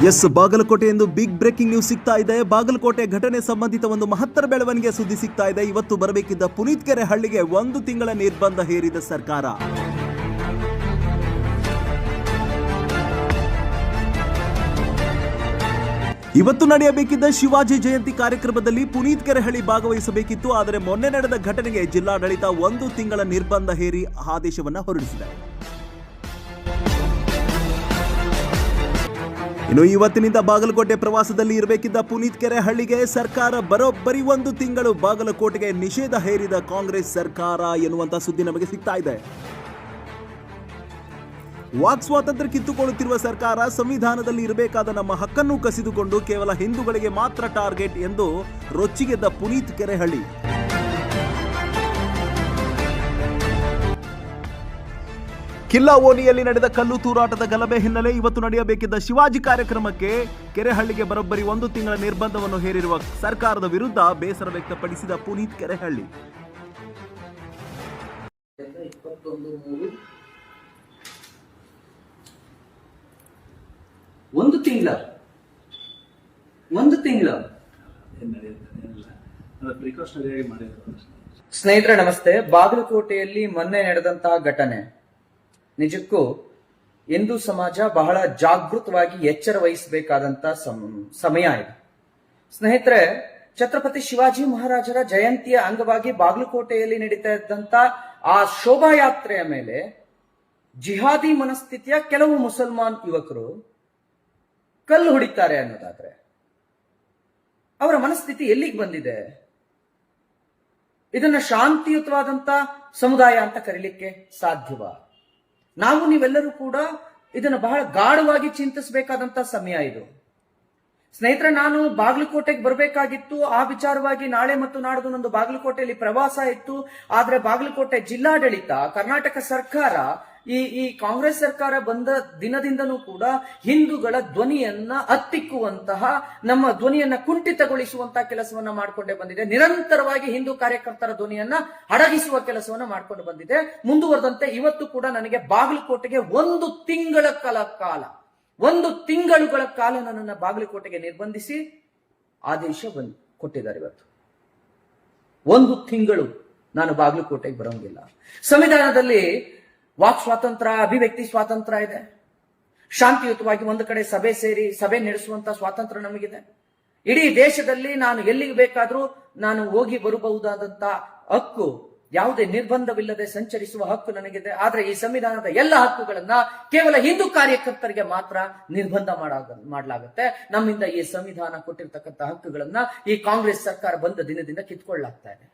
S Bagalkot ಎಂದು big breaking news ಸಿಗ್ತಾ ಇದೆ. ಬಾಗಲಕೋಟೆ ಘಟನೆ ಸಂಬಂಧಿತ ಒಂದು ಮಹತ್ತರ ಬೆಳವಣಿಗೆ ಸುದ್ದಿ ಸಿಗ್ತಾ ಇದೆ. ಇವತ್ತು ಬರಬೇಕಿದ್ದ ಪುನೀತ್ ಕೆರೆ ಹಳ್ಳಿಗೆ 1 ತಿಂಗಳ ನಿರ್ಬಂಧ ಹೇರಿದ ಸರ್ಕಾರ. ಇವತ್ತು ನಡೆಯಬೇಕಿದ್ದ ಶಿವಾಜಿ ಜಯಂತಿ ಕಾರ್ಯಕ್ರಮದಲ್ಲಿ ಪುನೀತ್ ಕೆರೆಹಳ್ಳಿ ಭಾಗವಹಿಸಬೇಕಿತ್ತು. ಆದರೆ ಮೊನ್ನೆ ನಡೆದ ಘಟನೆಗೆ ಜಿಲ್ಲಾಡಳಿತ 1 ತಿಂಗಳ ನಿರ್ಬಂಧ ಹೇರಿ ಆದೇಶವನ್ನು ಹೊರಡಿಸಿದೆ. ಇನ್ನು ಇವತ್ತಿನಿಂದ ಬಾಗಲಕೋಟೆ ಪ್ರವಾಸದಲ್ಲಿ ಇರಬೇಕಿದ್ದ ಪುನೀತ್ ಕೆರೆಹಳ್ಳಿಗೆ ಸರ್ಕಾರ ಬರೋಬ್ಬರಿ 1 ತಿಂಗಳು ಬಾಗಲಕೋಟೆಗೆ ನಿಷೇಧ ಹೇರಿದ ಕಾಂಗ್ರೆಸ್ ಸರ್ಕಾರ ಎನ್ನುವಂತ ಸುದ್ದಿ ನಮಗೆ ಸಿಗ್ತಾ ಇದೆ. ವಾಕ್ ಸ್ವಾತಂತ್ರ್ಯ ಕಿತ್ತುಕೊಳ್ಳುತ್ತಿರುವ ಸರ್ಕಾರ ಸಂವಿಧಾನದಲ್ಲಿ ಇರಬೇಕಾದ ನಮ್ಮ ಹಕ್ಕನ್ನು ಕಸಿದುಕೊಂಡು ಕೇವಲ ಹಿಂದೂಗಳಿಗೆ ಮಾತ್ರ ಟಾರ್ಗೆಟ್ ಎಂದು ರೊಚ್ಚಿಗೆದ್ದ ಪುನೀತ್ ಕೆರೆಹಳ್ಳಿ. ಕಿಲ್ಲಾ ಓಣಿಯಲ್ಲಿ ನಡೆದ ಕಲ್ಲು ತೂರಾಟದ ಗಲಭೆ ಹಿನ್ನೆಲೆ ಇವತ್ತು ನಡೆಯಬೇಕಿದ್ದ ಶಿವಾಜಿ ಕಾರ್ಯಕ್ರಮಕ್ಕೆ ಕೆರೆಹಳ್ಳಿಗೆ ಬರೋಬ್ಬರಿ 1 ತಿಂಗಳ ನಿರ್ಬಂಧವನ್ನು ಹೇರಿರುವ ಸರ್ಕಾರದ ವಿರುದ್ಧ ಬೇಸರ ವ್ಯಕ್ತಪಡಿಸಿದ ಪುನೀತ್ ಕೆರೆಹಳ್ಳಿ. ಒಂದು ತಿಂಗಳ ಸ್ನೇಹಿತರೆ ನಮಸ್ತೆ. ಬಾಗಲಕೋಟೆಯಲ್ಲಿ ಮೊನ್ನೆ ನಡೆದಂತಹ ಘಟನೆ ನಿಜಕ್ಕೂ ಹಿಂದೂ ಸಮಾಜ ಬಹಳ ಜಾಗೃತವಾಗಿ ಎಚ್ಚರ ವಹಿಸಬೇಕಾದಂತ ಸಮಯ ಇದೆ. ಸ್ನೇಹಿತರೆ, ಛತ್ರಪತಿ ಶಿವಾಜಿ ಮಹಾರಾಜರ ಜಯಂತಿಯ ಅಂಗವಾಗಿ ಬಾಗಲಕೋಟೆಯಲ್ಲಿ ನಡೀತಾ ಇದ್ದಂತ ಆ ಶೋಭಾಯಾತ್ರೆಯ ಮೇಲೆ ಜಿಹಾದಿ ಮನಸ್ಥಿತಿಯ ಕೆಲವು ಮುಸಲ್ಮಾನ್ ಯುವಕರು ಕಲ್ಲು ಹೊಡಿತಾರೆ ಅನ್ನೋದಾದ್ರೆ ಅವರ ಮನಸ್ಥಿತಿ ಎಲ್ಲಿಗೆ ಬಂದಿದೆ? ಇದನ್ನ ಶಾಂತಿಯುತವಾದಂತ ಸಮುದಾಯ ಅಂತ ಕರೀಲಿಕ್ಕೆ ಸಾಧ್ಯವಾ? ನಾವು ನೀವೆಲ್ಲರೂ ಕೂಡ ಇದನ್ನು ಬಹಳ ಗಾಢವಾಗಿ ಚಿಂತಿಸಬೇಕಾದಂತ ಸಮಯ ಇದು. ಸ್ನೇಹಿತರೆ, ನಾನು ಬಾಗಲಕೋಟೆಗೆ ಬರಬೇಕಾಗಿತ್ತು. ಆ ವಿಚಾರವಾಗಿ ನಾಳೆ ಮತ್ತು ನಾಡ್ದು ನಂದು ಬಾಗಲಕೋಟೆಯಲ್ಲಿ ಪ್ರವಾಸ ಇತ್ತು. ಆದ್ರೆ ಬಾಗಲಕೋಟೆ ಜಿಲ್ಲಾಡಳಿತ, ಕರ್ನಾಟಕ ಸರ್ಕಾರ, ಈ ಕಾಂಗ್ರೆಸ್ ಸರ್ಕಾರ ಬಂದ ದಿನದಿಂದನೂ ಕೂಡ ಹಿಂದೂಗಳ ಧ್ವನಿಯನ್ನ ಹತ್ತಿಕ್ಕುವಂತಹ, ನಮ್ಮ ಧ್ವನಿಯನ್ನ ಕುಂಠಿತಗೊಳಿಸುವಂತಹ ಕೆಲಸವನ್ನ ಮಾಡಿಕೊಂಡೇ ಬಂದಿದೆ. ನಿರಂತರವಾಗಿ ಹಿಂದೂ ಕಾರ್ಯಕರ್ತರ ಧ್ವನಿಯನ್ನ ಅಡಗಿಸುವ ಕೆಲಸವನ್ನ ಮಾಡಿಕೊಂಡು ಬಂದಿದೆ. ಮುಂದುವರೆದಂತೆ ಇವತ್ತು ಕೂಡ ನನಗೆ ಬಾಗಲಕೋಟೆಗೆ 1 ತಿಂಗಳ ಕಾಲ ನನ್ನನ್ನ ಬಾಗಲಕೋಟೆಗೆ ನಿರ್ಬಂಧಿಸಿ ಆದೇಶ ಕೊಟ್ಟಿದ್ದಾರೆ. ಇವತ್ತು 1 ತಿಂಗಳು ನಾನು ಬಾಗಲಕೋಟೆಗೆ ಬರೋಂಗಿಲ್ಲ. ಸಂವಿಧಾನದಲ್ಲಿ ವಾಕ್ ಸ್ವಾತಂತ್ರ್ಯ, ಅಭಿವ್ಯಕ್ತಿ ಸ್ವಾತಂತ್ರ್ಯ ಇದೆ. ಶಾಂತಿಯುತವಾಗಿ ಒಂದು ಕಡೆ ಸಭೆ ಸೇರಿ ಸಭೆ ನಡೆಸುವಂತ ಸ್ವಾತಂತ್ರ್ಯ ನಮಗಿದೆ. ಇಡೀ ದೇಶದಲ್ಲಿ ನಾನು ಎಲ್ಲಿಗೆ ಬೇಕಾದ್ರೂ ನಾನು ಹೋಗಿ ಬರಬಹುದಾದಂತ ಹಕ್ಕು, ಯಾವುದೇ ನಿರ್ಬಂಧವಿಲ್ಲದೆ ಸಂಚರಿಸುವ ಹಕ್ಕು ನನಗಿದೆ. ಆದ್ರೆ ಈ ಸಂವಿಧಾನದ ಎಲ್ಲ ಹಕ್ಕುಗಳನ್ನ ಕೇವಲ ಹಿಂದೂ ಕಾರ್ಯಕರ್ತರಿಗೆ ಮಾತ್ರ ನಿರ್ಬಂಧ ಮಾಡಲಾಗುತ್ತೆ. ನಮ್ಮಿಂದ ಈ ಸಂವಿಧಾನ ಕೊಟ್ಟಿರ್ತಕ್ಕಂಥ ಹಕ್ಕುಗಳನ್ನ ಈ ಕಾಂಗ್ರೆಸ್ ಸರ್ಕಾರ ಬಂದ ದಿನದಿಂದ ಕಿತ್ಕೊಳ್ಳಲಾಗ್ತಾ ಇದೆ.